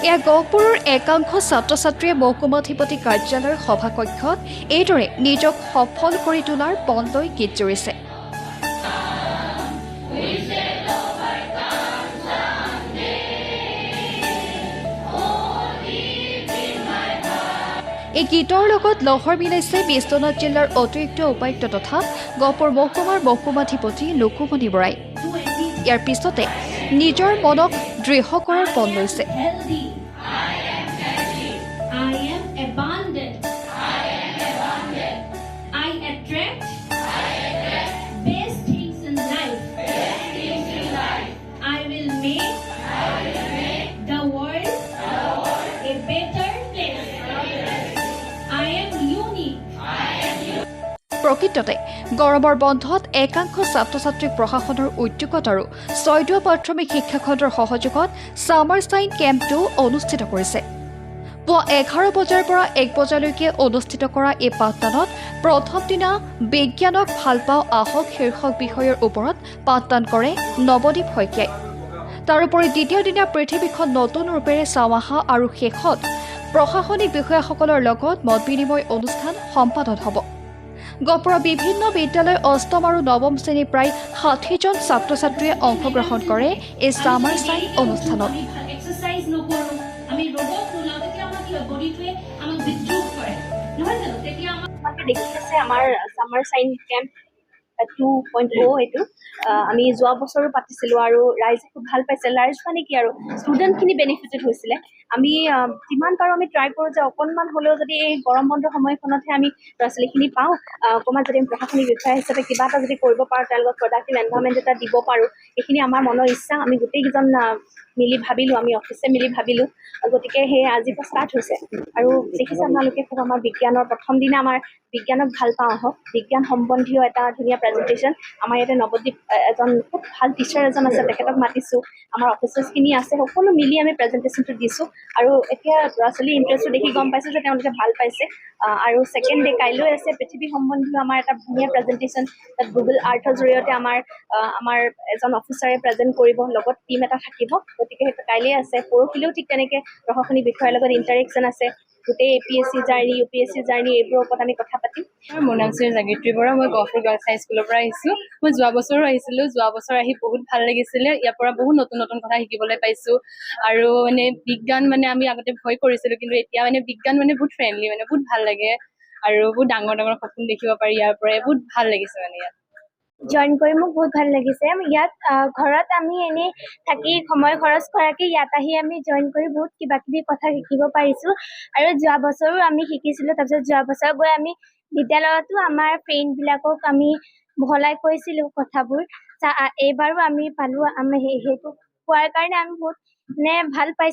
এয়া গহপুৰৰ একাংশ ছাত্ৰ ছাত্ৰীয়ে মহকুমাধিপতি কাৰ্যালয়ৰ সভাকক্ষত এইদৰে নিজক সফল কৰি তোলাৰ পণ লৈ গীত জুৰিছে। এই গীতৰ লগত লহৰ মিলাইছে বিশ্বনাথ জিলাৰ অতিৰিক্ত উপায়ুক্ত তথা গহপুৰ মহকুমাৰ মহকুমাধিপতি লুকুমণি বৰাই। ইয়াৰ পিছতে নিজৰ মনক দৃঢ় কৰাৰ পণ লৈছে। প্ৰকৃততে গৰমৰ বন্ধত একাংশ ছাত্ৰ ছাত্ৰীক প্ৰশাসনৰ উদ্যোগত আৰু ছয়দুৱা প্ৰাথমিক শিক্ষা খণ্ডৰ সহযোগত ছামাৰ চাইন কেম্পটো অনুষ্ঠিত কৰিছে। পুৱা 11 বজাৰ পৰা 1 বজালৈকে অনুষ্ঠিত কৰা এই পাঠদানত প্ৰথম দিনা বিজ্ঞানক ভাল পাওঁ আহক শীৰ্ষক বিষয়ৰ ওপৰত পাঠদান কৰে নৱদীপ শইকীয়াই। তাৰোপৰি দ্বিতীয় দিনা পৃথিৱীখন নতুন ৰূপেৰে চাওঁ আহা আৰু শেষত প্ৰশাসনিক বিষয়াসকলৰ লগত মত বিনিময় অনুষ্ঠান সম্পাদন হ'ব। গহপুৰৰ বিভিন্ন বিদ্যালয় অষ্টম আৰু নৱম শ্ৰেণীৰ প্ৰায় 60জন ছাত্ৰ ছাত্ৰীয়ে অংশগ্ৰহণ কৰে এই ছামাৰ চাইন অনুষ্ঠানত। দেখিছে আমাৰ ছামাৰ চাইন কেম্প 2.0 এইটো আমি যোৱা বছৰো পাতিছিলোঁ আৰু ৰাইজে খুব ভাল পাইছে। ৰাইজ মানে কি আৰু ষ্টুডেণ্টখিনি বেনিফিটেড হৈছিলে। আমি যিমান পাৰোঁ আমি ট্ৰাই কৰোঁ যে অকণমান হ'লেও যদি এই গৰম বন্ধৰ সময়খনতহে আমি ল'ৰা ছোৱালীখিনি পাওঁ, অকণমান যদি আমি প্ৰশাসনিক বিষয়া হিচাপে কিবা এটা যদি কৰিব পাৰোঁ, তেওঁলোকক প্ৰডাক্টিভ এনভাইৰনমেণ্ট এটা দিব পাৰোঁ, এইখিনি আমাৰ মনৰ ইচ্ছা। আমি গোটেইকেইজন মিলি ভাবিলোঁ, আমি অফিচে মিলি ভাবিলোঁ, গতিকে সেই আজিৰ পৰা ষ্টাৰ্ট হৈছে। আৰু দেখিছে আপোনালোকে খুব আমাৰ বিজ্ঞানৰ প্ৰথম দিনা আমাৰ বিজ্ঞানক ভাল পাওঁ আহক বিজ্ঞান সম্বন্ধীয় এটা ধুনীয়া প্ৰেজেণ্টেশ্যন। আমাৰ ইয়াতে নৱদ্বীপ এজন খুব ভাল টিচাৰ এজন আছে, তেখেতক মাতিছোঁ, আমাৰ অফিচাৰ্ছখিনি আছে, সকলো মিলি আমি প্ৰেজেণ্টেশ্যনটো দিছোঁ। আৰু এতিয়া ল'ৰা ছোৱালীৰ ইণ্টাৰেষ্টটো দেখি গম পাইছোঁ যে তেওঁলোকে ভাল পাইছে। আৰু ছেকেণ্ড ডে কাইলৈ আছে পৃথিৱী সম্বন্ধীয় আমাৰ এটা ধুনীয়া প্ৰেজেণ্টেশ্যন, তাত গুগল আৰ্থৰ জৰিয়তে আমাৰ এজন অফিচাৰে প্ৰেজেণ্ট কৰিব, লগত টীম এটা থাকিব। গতিকে সেইটো কাইলৈ আছে। পৰহিলেও ঠিক তেনেকৈ প্ৰশাসনিক বিষয়াৰ লগত ইণ্টাৰেকশ্যন আছে। গোটেই APSC জাৰ্ণি, UPSC জাৰ্ণি এইবোৰৰ ওপৰত আমি কথা পাতিম। মোৰ নাম শ্ৰী জাগৃতিৰ বৰা, মই গহপুৰ গাৰ্লছ হাইস্কুলৰ পৰা আহিছোঁ। মই যোৱা বছৰো আহিছিলোঁ, যোৱা বছৰ আহি বহুত ভাল লাগিছিলে। ইয়াৰ পৰা বহুত নতুন নতুন কথা শিকিবলৈ পাইছোঁ। আৰু মানে বিজ্ঞান মানে আমি আগতে ভয় কৰিছিলোঁ, কিন্তু এতিয়া মানে বিজ্ঞান মানে বহুত ফ্ৰেণ্ডলি, মানে বহুত ভাল লাগে আৰু বহুত ডাঙৰ ডাঙৰ সপোন দেখিব পাৰি ইয়াৰ পৰাই। বহুত ভাল লাগিছে মানে ইয়াত জইন কৰি মোক বহুত ভাল লাগিছে। ইয়াত ঘৰত আমি এনেই থাকি সময় খৰচ কৰাকৈ ইয়াত আহি আমি জইন কৰি বহুত কিবা কিবি কথা শিকিব পাৰিছোঁ। আৰু যোৱা বছৰো আমি শিকিছিলোঁ। তাৰপিছত যোৱা বছৰ গৈ আমি বিদ্যালয়তো আমাৰ ফ্ৰেণ্ডবিলাকক আমি বহলাই কৈছিলোঁ কথাবোৰ। এইবাৰো আমি পালোঁ, আমি সেইটো পোৱাৰ কাৰণে আমি বহুত ভাল পাইছোঁ।